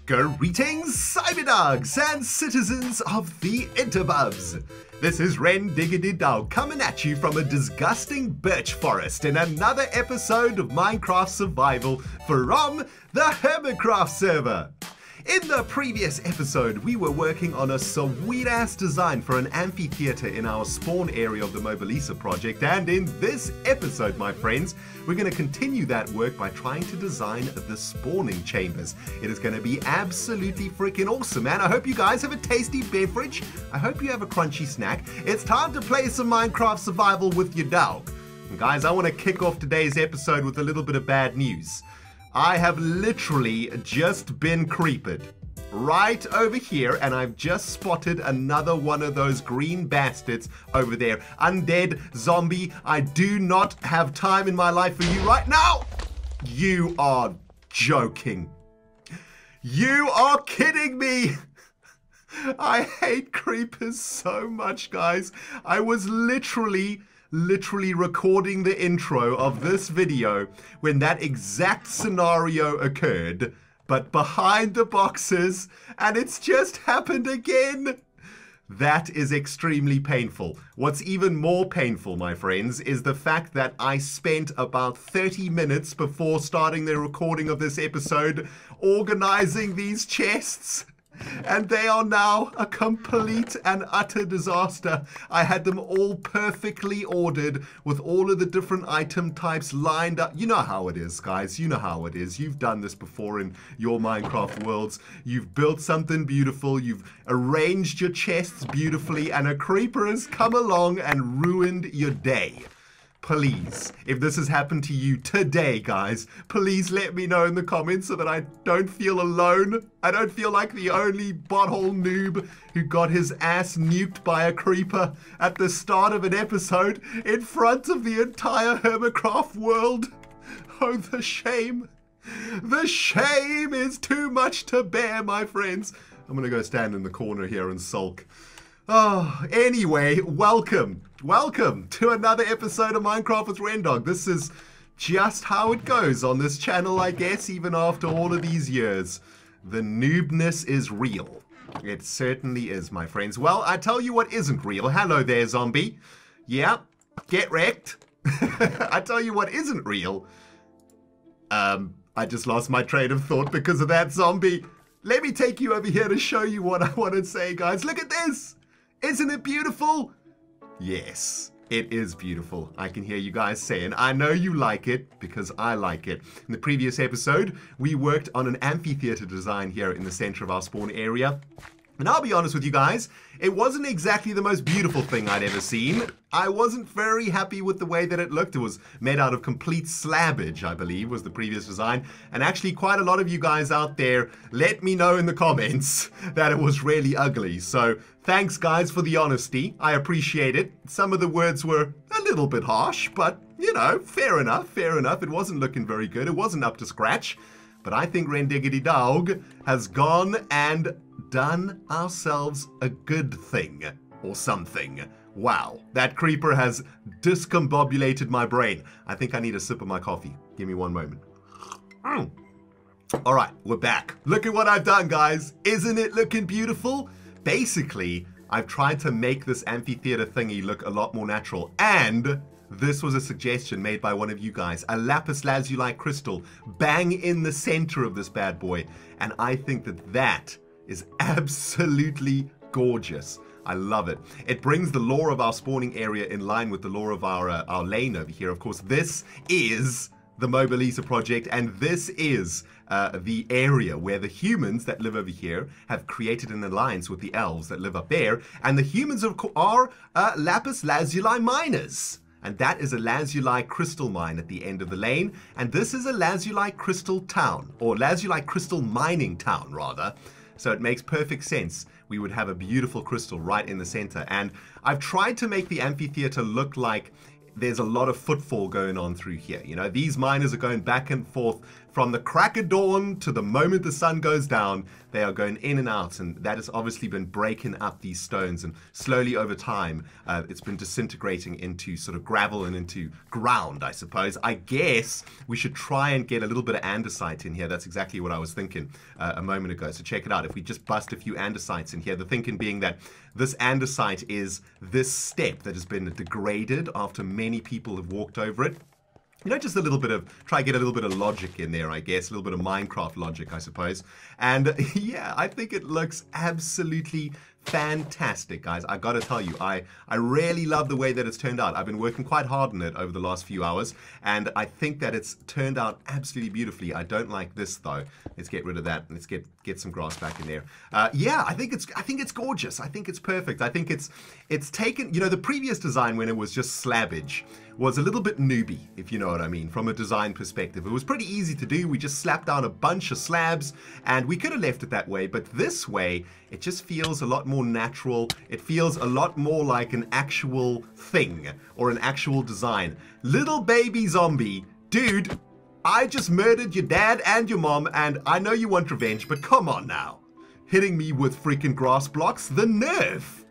Greetings, Cyberdogs and citizens of the interbubs. This is ReNDoG coming at you from a disgusting birch forest in another episode of Minecraft Survival from the Hermitcraft server. In the previous episode, we were working on a sweet-ass design for an amphitheater in our spawn area of the Mobilisa project, and in this episode, my friends, we're going to continue that work by trying to design the spawning chambers. It is going to be absolutely freaking awesome, man. I hope you guys have a tasty beverage. I hope you have a crunchy snack. It's time to play some Minecraft Survival with your dog. And guys, I want to kick off today's episode with a little bit of bad news. I have literally just been creeped right over here, and I've just spotted another one of those green bastards over there. Undead zombie, I do not have time in my life for you right now. You are joking. You are kidding me. I hate creepers so much, guys. I was literally recording the intro of this video when that exact scenario occurred, but behind the boxes, and it's just happened again. That is extremely painful. What's even more painful, my friends, is the fact that I spent about 30 minutes before starting the recording of this episode organizing these chests. And they are now a complete and utter disaster. I had them all perfectly ordered with all of the different item types lined up. You know how it is, guys. You know how it is. You've done this before in your Minecraft worlds. You've built something beautiful. You've arranged your chests beautifully, and a creeper has come along and ruined your day. Please, if this has happened to you today, guys, please let me know in the comments so that I don't feel alone. I don't feel like the only butthole noob who got his ass nuked by a creeper at the start of an episode in front of the entire Hermitcraft world. Oh, the shame. The shame is too much to bear, my friends. I'm gonna go stand in the corner here and sulk. Oh, anyway, welcome to another episode of Minecraft with ReNDoG. This is just how it goes on this channel, I guess, even after all of these years. The noobness is real. It certainly is, my friends. Well, I tell you what isn't real. Hello there, zombie. Yeah, get wrecked. I tell you what isn't real. I just lost my train of thought because of that zombie. Let me take you over here to show you what I want to say, guys. Look at this. Isn't it beautiful? Yes, it is beautiful. I can hear you guys saying, I know you like it because I like it. In the previous episode, we worked on an amphitheater design here in the center of our spawn area. And I'll be honest with you guys, it wasn't exactly the most beautiful thing I'd ever seen. I wasn't very happy with the way that it looked. It was made out of complete slabbage, I believe, was the previous design. And actually, quite a lot of you guys out there let me know in the comments that it was really ugly. So thanks, guys, for the honesty. I appreciate it. Some of the words were a little bit harsh, but, you know, fair enough, fair enough. It wasn't looking very good. It wasn't up to scratch. But I think ReNDoG has gone and done ourselves a good thing or something. Wow, that creeper has discombobulated my brain. I think I need a sip of my coffee. Give me one moment. All right, we're back. Look at what I've done, guys. Isn't it looking beautiful? Basically, I've tried to make this amphitheater thingy look a lot more natural, and this was a suggestion made by one of you guys. A lapis lazuli crystal bang in the center of this bad boy. And I think that that is absolutely gorgeous. I love it. It brings the lore of our spawning area in line with the lore of our lane over here. Of course, this is the Mobilisa project, and this is the area where the humans that live over here have created an alliance with the elves that live up there. And the humans are lapis lazuli miners. And that is a lazuli crystal mine at the end of the lane. And this is a lazuli crystal town, or lazuli crystal mining town, rather. So it makes perfect sense. We would have a beautiful crystal right in the center. And I've tried to make the amphitheater look like there's a lot of footfall going on through here. You know, these miners are going back and forth From the crack of dawn to the moment the sun goes down, they are going in and out, and that has obviously been breaking up these stones, and slowly over time, it's been disintegrating into sort of gravel and into ground, I suppose. I guess we should try and get a little bit of andesite in here. That's exactly what I was thinking a moment ago. So check it out. If we just bust a few andesites in here, the thinking being that this andesite is this step that has been degraded after many people have walked over it. You know, just a little bit of, try to get a little bit of logic in there, I guess. A little bit of Minecraft logic, I suppose. And yeah, I think it looks absolutely fantastic, guys. I gotta tell you, I really love the way that it's turned out. I've been working quite hard on it over the last few hours, and I think that it's turned out absolutely beautifully. I don't like this though. Let's get rid of that. Let's get some grass back in there. Yeah, I think it's gorgeous. I think it's perfect. I think it's taken, you know, the previous design when it was just slabbage was a little bit newbie, if you know what I mean, from a design perspective. It was pretty easy to do. We just slapped down a bunch of slabs, and we could have left it that way, but this way, it just feels a lot more natural. It feels a lot more like an actual thing, or an actual design. Little baby zombie, dude, I just murdered your dad and your mom, and I know you want revenge, but come on now. Hitting me with freaking grass blocks, the nerve.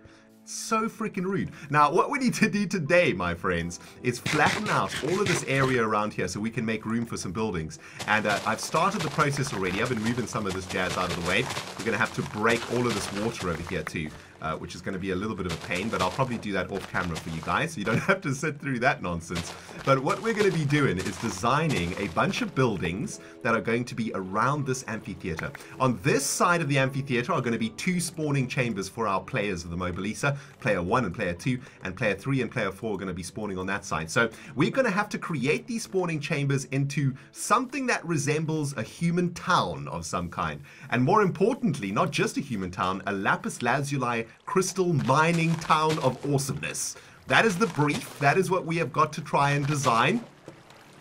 So freaking rude. Now, what we need to do today, my friends, is flatten out all of this area around here so we can make room for some buildings. And I've started the process already. I've been moving some of this jazz out of the way. We're going to have to break all of this water over here too, which is going to be a little bit of a pain, but I'll probably do that off camera for you guys, so you don't have to sit through that nonsense. But what we're going to be doing is designing a bunch of buildings that are going to be around this amphitheater. On this side of the amphitheater are going to be 2 spawning chambers for our players of the Mobilisa. Player 1 and Player 2, and Player 3 and Player 4 are going to be spawning on that side. So we're going to have to create these spawning chambers into something that resembles a human town of some kind. And more importantly, not just a human town, a lapis lazuli crystal mining town of awesomeness. That is the brief. That is what we have got to try and design.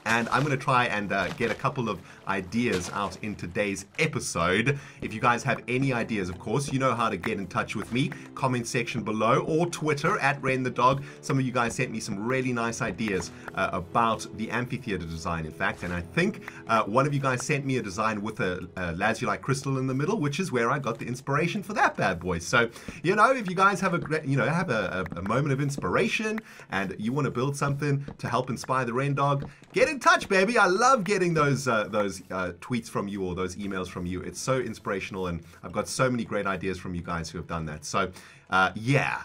And I'm going to try and get a couple of ideas out in today's episode. If you guys have any ideas, of course, you know how to get in touch with me. Comment section below, or Twitter at ReNDoG. Some of you guys sent me some really nice ideas about the amphitheater design, in fact. And I think one of you guys sent me a design with a lazuli crystal in the middle, which is where I got the inspiration for that bad boy. So, you know, if you guys have a moment of inspiration and you want to build something to help inspire the ReNDoG, get in touch, baby. I love getting those tweets from you or those emails from you. It's so inspirational, and I've got so many great ideas from you guys who have done that. So yeah.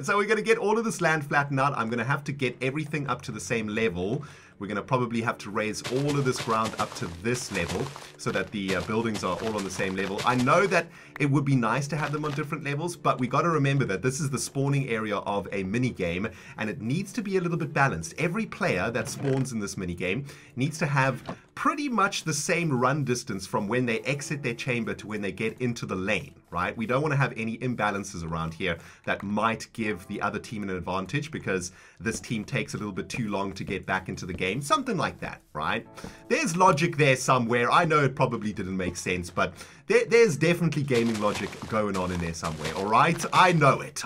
So we're going to get all of this land flattened out. I'm going to have to get everything up to the same level. We're going to probably have to raise all of this ground up to this level so that the buildings are all on the same level. I know that it would be nice to have them on different levels, but we got to remember that this is the spawning area of a mini game, and it needs to be a little bit balanced. Every player that spawns in this mini game needs to have pretty much the same run distance from when they exit their chamber to when they get into the lane, right? We don't want to have any imbalances around here that might give the other team an advantage because this team takes a little bit too long to get back into the game. Something like that, right? There's logic there somewhere. I know it probably didn't make sense, but there's definitely gaming logic going on in there somewhere, all right? I know it,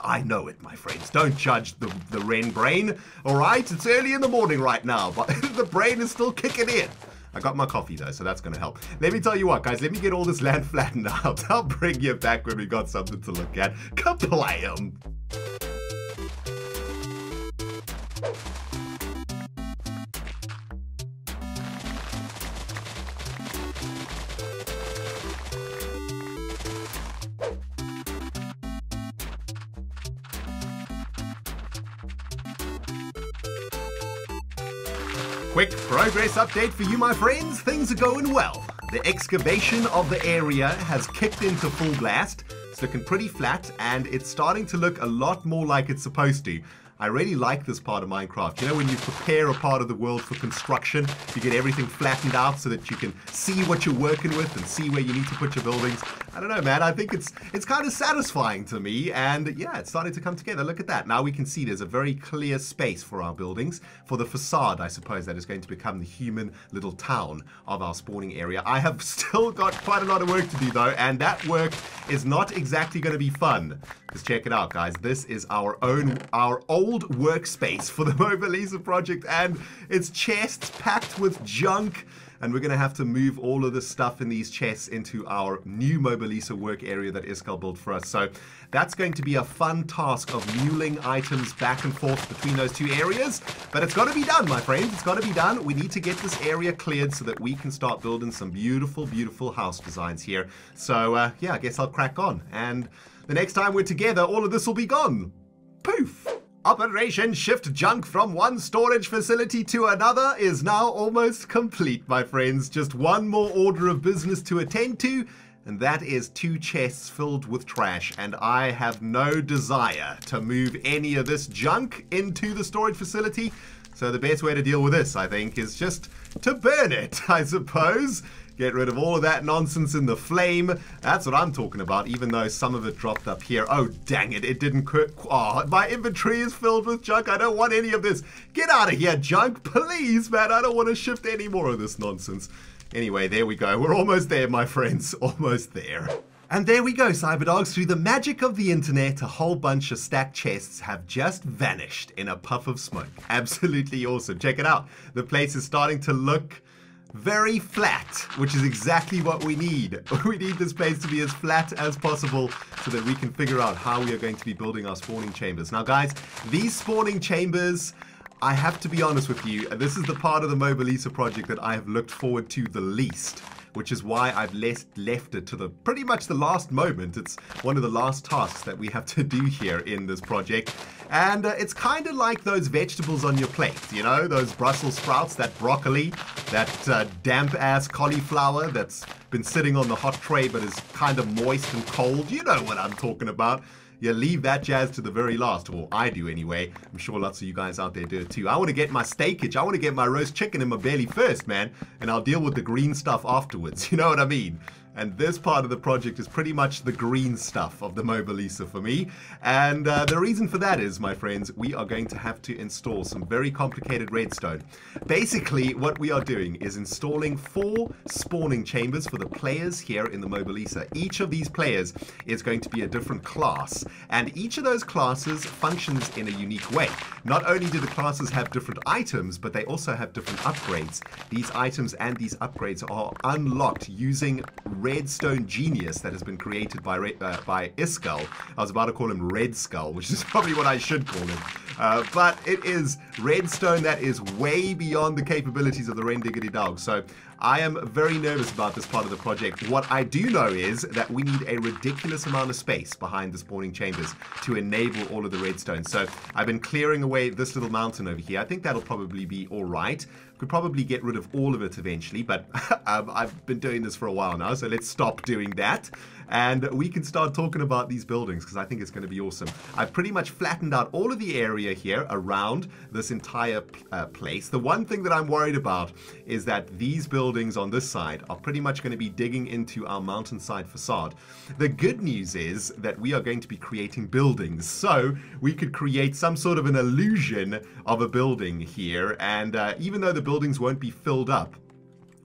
my friends. Don't judge the Ren brain, all right? It's early in the morning right now, but the brain is still kicking in. I got my coffee though, so that's going to help. Let me tell you what, guys, let me get all this land flattened out. I'll bring you back when we got something to look at. Kablam! Quick progress update for you, my friends. Things are going well. The excavation of the area has kicked into full blast. It's looking pretty flat, and it's starting to look a lot more like it's supposed to. I really like this part of Minecraft. You know, when you prepare a part of the world for construction, you get everything flattened out so that you can see what you're working with and see where you need to put your buildings. I don't know, man. I think it's kind of satisfying to me, and yeah, it's starting to come together. Look at that. Now we can see there's a very clear space for our buildings, for the facade, I suppose, that is going to become the human little town of our spawning area. I have still got quite a lot of work to do, though, and that work is not exactly going to be fun. Just check it out, guys. This is our old workspace for the Mobilisa project, and it's chests packed with junk. and we're going to have to move all of the stuff in these chests into our new Mobilisa work area that Iskal built for us. So that's going to be a fun task of muling items back and forth between those two areas, but it's got to be done, my friends. It's got to be done. We need to get this area cleared so that we can start building some beautiful, beautiful house designs here. So yeah, I guess I'll crack on, and the next time we're together, all of this will be gone. Poof! Operation Shift Junk from one storage facility to another is now almost complete, my friends. Just one more order of business to attend to, and that is 2 chests filled with trash. And I have no desire to move any of this junk into the storage facility. So the best way to deal with this, I think, is just to burn it, I suppose. Get rid of all of that nonsense in the flame. That's what I'm talking about, even though some of it dropped up here. Oh, dang it. It didn't quit. Oh, my inventory is filled with junk. I don't want any of this. Get out of here, junk. Please, man. I don't want to shift any more of this nonsense. Anyway, there we go. We're almost there, my friends. Almost there. And there we go, Cyberdogs. Through the magic of the internet, a whole bunch of stacked chests have just vanished in a puff of smoke. Absolutely awesome. Check it out. The place is starting to look very flat, which is exactly what we need. We need this place to be as flat as possible so that we can figure out how we are going to be building our spawning chambers. Now, guys, these spawning chambers, I have to be honest with you, this is the part of the Mobilisa project that I have looked forward to the least, which is why I've left it to the pretty much the last moment. It's one of the last tasks that we have to do here in this project. And it's kind of like those vegetables on your plate, you know, those Brussels sprouts, that broccoli, that damp-ass cauliflower that's been sitting on the hot tray but is kind of moist and cold. You know what I'm talking about. You leave that jazz to the very last, or I do anyway. I'm sure lots of you guys out there do it too. I want to get my steakage, I want to get my roast chicken in my belly first, man, and I'll deal with the green stuff afterwards, you know what I mean? And this part of the project is pretty much the green stuff of the Mobilisa for me. And the reason for that is, my friends, we are going to have to install some very complicated redstone. Basically, what we are doing is installing 4 spawning chambers for the players here in the Mobilisa. Each of these players is going to be a different class, and each of those classes functions in a unique way. Not only do the classes have different items, but they also have different upgrades. These items and these upgrades are unlocked using Redstone Genius that has been created by Iskal. I was about to call him Red Skull, which is probably what I should call him. But it is redstone that is way beyond the capabilities of the ReNDoG. So I am very nervous about this part of the project. What I do know is that we need a ridiculous amount of space behind the spawning chambers to enable all of the redstone. So I've been clearing away this little mountain over here. I think that'll probably be all right. Could probably get rid of all of it eventually, but I've been doing this for a while now, so let's stop doing that. And we can start talking about these buildings because I think it's going to be awesome. I've pretty much flattened out all of the area here around this entire place. The one thing that I'm worried about is that these buildings on this side are pretty much going to be digging into our mountainside facade. The good news is that we are going to be creating buildings, so we could create some sort of an illusion of a building here, and even though the buildings won't be filled up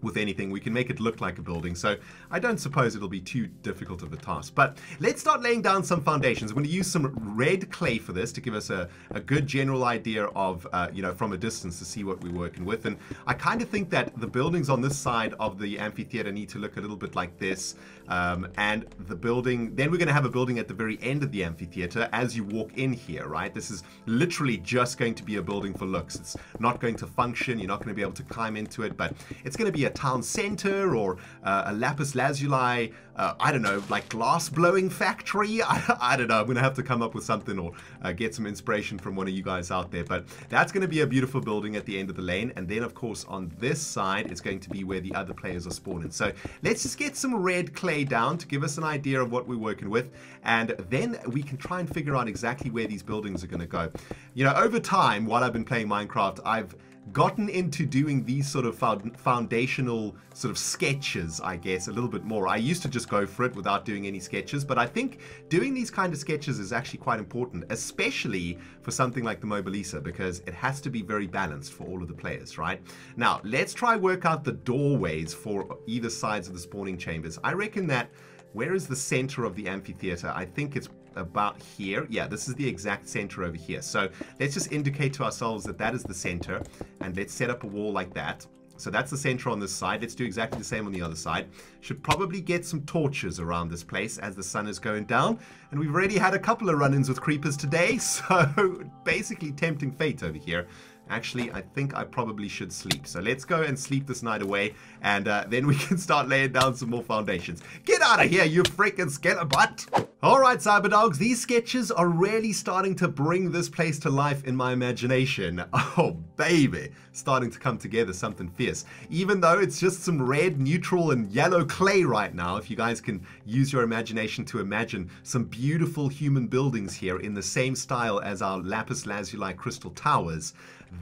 with anything, we can make it look like a building. So I don't suppose it'll be too difficult of a task. But let's start laying down some foundations. I'm going to use some red clay for this to give us a good general idea of, you know, from a distance to see what we're working with. And I kind of think that the buildings on this side of the amphitheater need to look a little bit like this. And the building, then we're going to have a building at the very end of the amphitheater as you walk in here, right? This is literally just going to be a building for looks. It's not going to function. You're not going to be able to climb into it, but it's going to be a town center or a lapis lazuli, I don't know, like glass blowing factory. I don't know. I'm going to have to come up with something or get some inspiration from one of you guys out there. But that's going to be a beautiful building at the end of the lane. And then, of course, on this side, it's going to be where the other players are spawning. So let's just get some red clay down to give us an idea of what we're working with. And then we can try and figure out exactly where these buildings are going to go. You know, over time, while I've been playing Minecraft, I've gotten into doing these sort of foundational sort of sketches, I guess, a little bit more. I used to just go for it without doing any sketches, but I think doing these kind of sketches is actually quite important, especially for something like the Mobilisa, because it has to be very balanced for all of the players, right? Now, let's try work out the doorways for either sides of the spawning chambers. I reckon that, where is the center of the amphitheater? I think it's about here. Yeah, this is the exact center over here. So let's just indicate to ourselves that that is the center, and let's set up a wall like that. So that's the center on this side. Let's do exactly the same on the other side. Should probably get some torches around this place as the sun is going down. And we've already had a couple of run-ins with creepers today, so basically tempting fate over here. Actually, I think I probably should sleep. So let's go and sleep this night away, and then we can start laying down some more foundations. Get out of here, you freaking skeleton butt! Alright, Cyberdogs, these sketches are really starting to bring this place to life in my imagination. Oh, baby. Starting to come together, something fierce. Even though it's just some red, neutral, and yellow clay right now, if you guys can use your imagination to imagine some beautiful human buildings here in the same style as our lapis lazuli crystal towers,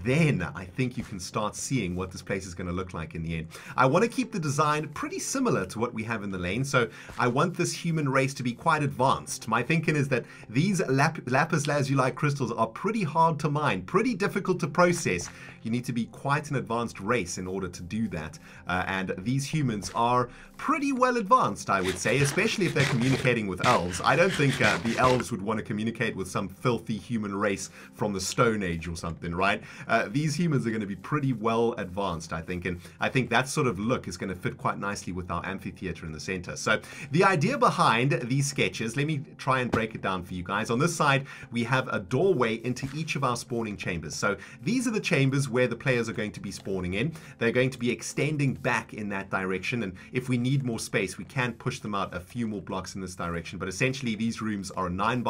then I think you can start seeing what this place is going to look like in the end. I want to keep the design pretty similar to what we have in the lane, so I want this human race to be quite advanced. My thinking is that these lapis lazuli crystals are pretty hard to mine, pretty difficult to process. You need to be quite an advanced race in order to do that, and these humans are pretty well advanced, I would say, especially if they're communicating with elves. I don't think the elves would want to communicate with some filthy human race from the Stone Age or something, right? These humans are going to be pretty well advanced, I think, and I think that sort of look is going to fit quite nicely with our amphitheater in the center. So the idea behind these sketches, let me try and break it down for you guys. On this side, we have a doorway into each of our spawning chambers. So these are the chambers where the players are going to be spawning in. They're going to be extending back in that direction, and if we need more space, we can push them out a few more blocks in this direction. But essentially, these rooms are 9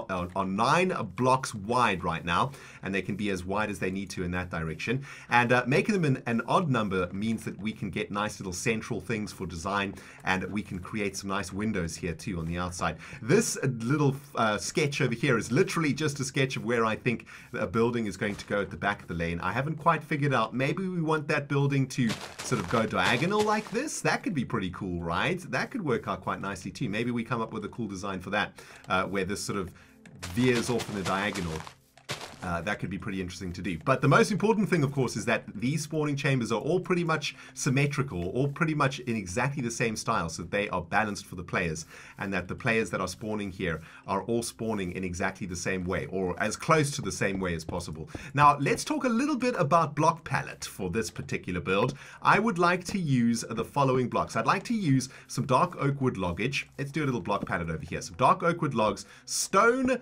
blocks wide right now, and they can be as wide as they need to in that direction. And making them an odd number means that we can get nice little central things for design, and we can create some nice windows here too on the outside. This little sketch over here is literally just a sketch of where I think a building is going to go at the back of the lane. I haven't quite figured out. Maybe we want that building to sort of go diagonal like this. That could be pretty cool, right? That could work out quite nicely too. Maybe we come up with a cool design for that, where this sort of veers off in the diagonal. That could be pretty interesting to do. But the most important thing, of course, is that these spawning chambers are all pretty much symmetrical, all pretty much in exactly the same style, so that they are balanced for the players, and that the players that are spawning here are all spawning in exactly the same way, or as close to the same way as possible. Now, let's talk a little bit about block palette for this particular build. I would like to use the following blocks. I'd like to use some dark oak wood loggage. Let's do a little block palette over here. Some dark oak wood logs, stone,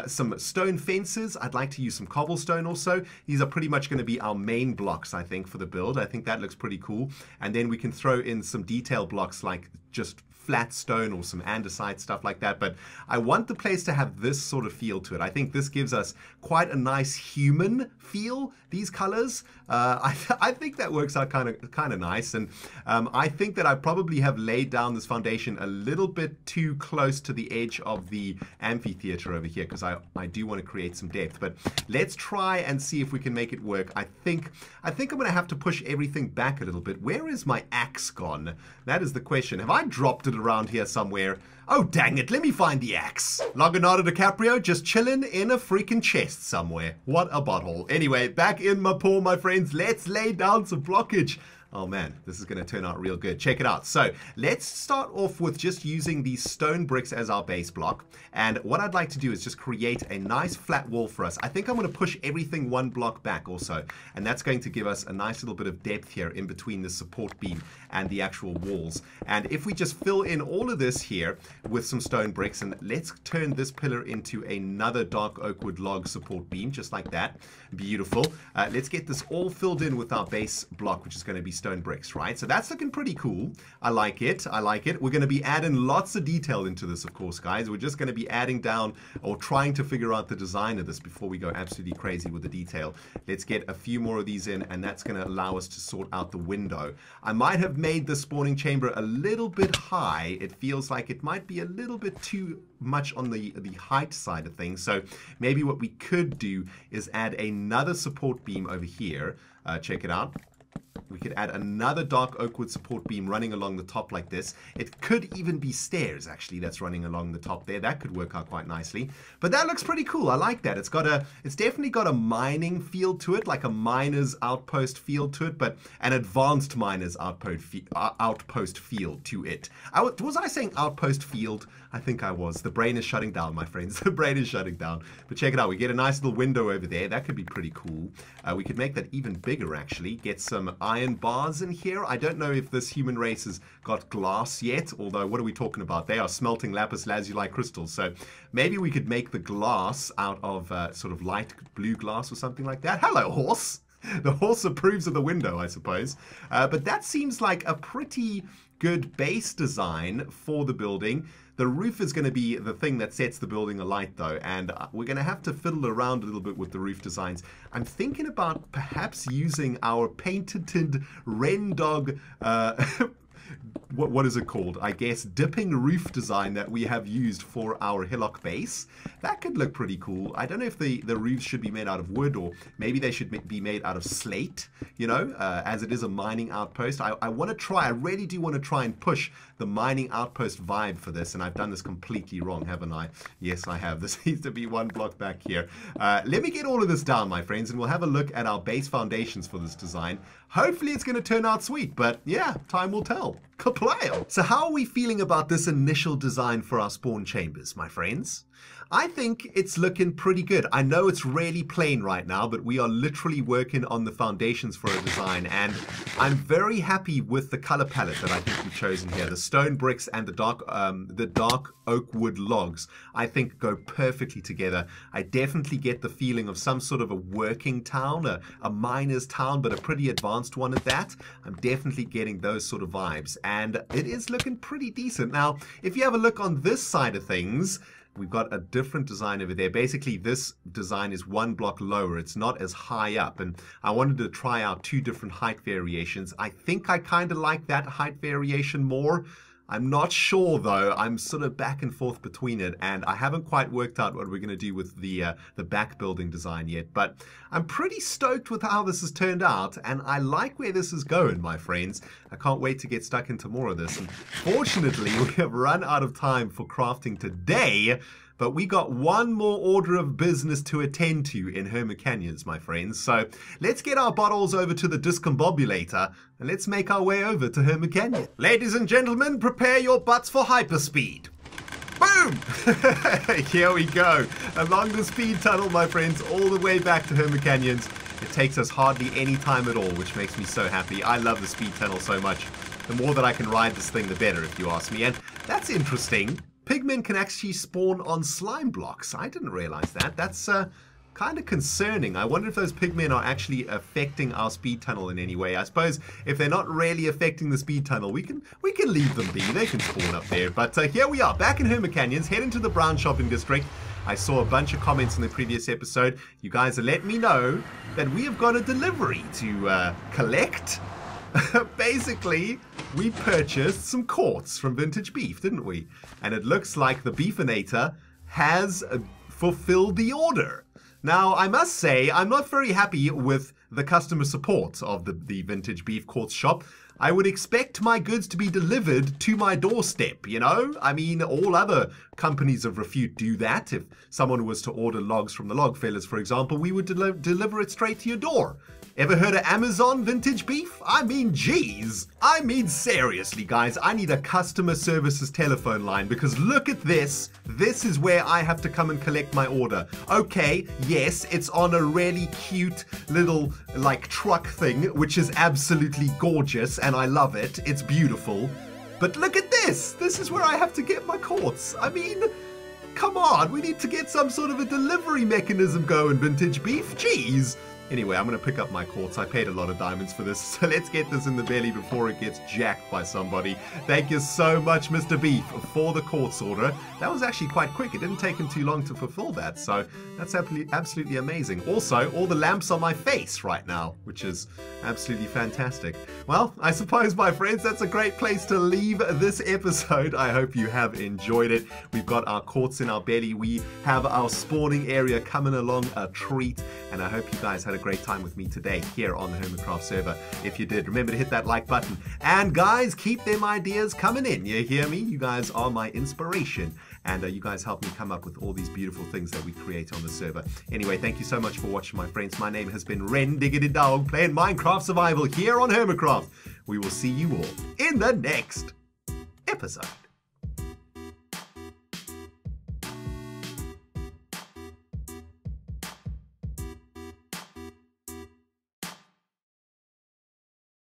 some stone fences. I'd like to use some cobblestone also. These are pretty much going to be our main blocks, I think, for the build. I think that looks pretty cool. And then we can throw in some detail blocks like just flat stone or some andesite, stuff like that. But I want the place to have this sort of feel to it. I think this gives us quite a nice human feel, these colors. I think that works out kind of nice. And I think that I probably have laid down this foundation a little bit too close to the edge of the amphitheater over here, because I do want to create some depth. But let's try and see if we can make it work. I think I'm going to have to push everything back a little bit. Where is my axe gone? That is the question. Have I dropped it around here somewhere? Oh, dang it. Let me find the axe. Leonardo DiCaprio just chilling in a freaking chest somewhere. What a butthole. Anyway, back in my pool, my friends. Let's lay down some blockage. Oh man, this is going to turn out real good. Check it out. So let's start off with just using these stone bricks as our base block. And what I'd like to do is just create a nice flat wall for us. I think I'm going to push everything one block back also. And that's going to give us a nice little bit of depth here in between the support beam and the actual walls. And if we just fill in all of this here with some stone bricks, and let's turn this pillar into another dark oak wood log support beam, just like that. Beautiful. Let's get this all filled in with our base block, which is going to be stone bricks, right? So that's looking pretty cool. I like it. I like it. We're going to be adding lots of detail into this, of course, guys. We're just going to be adding down or trying to figure out the design of this before we go absolutely crazy with the detail. Let's get a few more of these in, and that's going to allow us to sort out the window. I might have made the spawning chamber a little bit high. It feels like it might be a little bit too much on the height side of things. So maybe what we could do is add another support beam over here. Check it out. We could add another dark oak wood support beam running along the top like this. It could even be stairs, actually, that's running along the top there. That could work out quite nicely. But that looks pretty cool. I like that. It's definitely got a mining feel to it, like a miner's outpost feel to it, but an advanced miner's outpost feel to it. Was I saying outpost field? I think I was. The brain is shutting down, my friends. The brain is shutting down. But check it out. We get a nice little window over there. That could be pretty cool. We could make that even bigger, actually. Get some iron iron bars in here. I don't know if this human race has got glass yet, although what are we talking about? They are smelting lapis lazuli crystals, so maybe we could make the glass out of sort of light blue glass or something like that. Hello, horse! The horse approves of the window, I suppose. But that seems like a pretty good base design for the building. The roof is going to be the thing that sets the building alight, though, and we're going to have to fiddle around a little bit with the roof designs. I'm thinking about perhaps using our patented ReNDoG what is it called? I guess dipping roof design that we have used for our hillock base. That could look pretty cool. I don't know if the roofs should be made out of wood, or maybe they should be made out of slate, you know, as it is a mining outpost. I want to try, I really do want to try and push the mining outpost vibe for this, and I've done this completely wrong, haven't I? Yes, I have. This needs to be one block back here. Let me get all of this down, my friends, and we'll have a look at our base foundations for this design. Hopefully it's going to turn out sweet, but yeah, time will tell. Kaplayo! So how are we feeling about this initial design for our spawn chambers, my friends? I think it's looking pretty good. I know it's really plain right now, but we are literally working on the foundations for a design, and I'm very happy with the color palette that I think we've chosen here. The stone bricks and the dark oak wood logs, I think, go perfectly together. I definitely get the feeling of some sort of a working town, a miner's town, but a pretty advanced one at that. I'm definitely getting those sort of vibes, and it is looking pretty decent. Now, if you have a look on this side of things, we've got a different design over there. Basically, this design is one block lower. It's not as high up, and I wanted to try out two different height variations. I think I kind of like that height variation more. I'm not sure, though. I'm sort of back and forth between it, and I haven't quite worked out what we're going to do with the back building design yet. But I'm pretty stoked with how this has turned out, and I like where this is going, my friends. I can't wait to get stuck into more of this. And fortunately, we have run out of time for crafting today, but we got one more order of business to attend to in Hermit Canyons, my friends. So let's get our bottles over to the discombobulator and let's make our way over to Hermit Canyon. Ladies and gentlemen, prepare your butts for hyperspeed. Boom! Here we go. Along the speed tunnel, my friends, all the way back to Hermit Canyons. It takes us hardly any time at all, which makes me so happy. I love the speed tunnel so much. The more that I can ride this thing, the better, if you ask me. And that's interesting. Pigmen can actually spawn on slime blocks. I didn't realize that. That's kind of concerning. I wonder if those pigmen are actually affecting our speed tunnel in any way. I suppose if they're not really affecting the speed tunnel, we can leave them be. They can spawn up there. But here we are, back in Hermit Canyons, heading to the brown shopping district. I saw a bunch of comments in the previous episode. You guys are letting me know that we have got a delivery to collect. Basically, we purchased some quartz from Vintage Beef, didn't we? And it looks like the Beefinator has fulfilled the order. Now, I must say, I'm not very happy with the customer support of the Vintage Beef quartz shop. I would expect my goods to be delivered to my doorstep, you know? I mean, all other companies of refute do that. If someone was to order logs from the Log Fellas, for example, we would deliver it straight to your door. Ever heard of Amazon Vintage Beef? I mean, geez. I mean, seriously, guys, I need a customer services telephone line, because look at this. This is where I have to come and collect my order. Okay, yes, it's on a really cute little, like, truck thing, which is absolutely gorgeous, and I love it. It's beautiful. But look at this. This is where I have to get my quartz. I mean, come on. We need to get some sort of a delivery mechanism going, Vintage Beef. Jeez. Anyway, I'm going to pick up my quartz. I paid a lot of diamonds for this, so let's get this in the belly before it gets jacked by somebody. Thank you so much, Mr. Beef, for the quartz order. That was actually quite quick. It didn't take him too long to fulfill that, so that's absolutely amazing. Also, all the lamps on my face right now, which is absolutely fantastic. Well, I suppose, my friends, that's a great place to leave this episode. I hope you have enjoyed it. We've got our quartz in our belly. We have our spawning area coming along a treat, and I hope you guys had a great time with me today here on the Hermitcraft server. If you did, remember to hit that like button. And guys, keep them ideas coming in. You hear me? You guys are my inspiration. And you guys help me come up with all these beautiful things that we create on the server. Anyway, thank you so much for watching, my friends. My name has been ReNDoG, playing Minecraft Survival here on Hermitcraft. We will see you all in the next episode.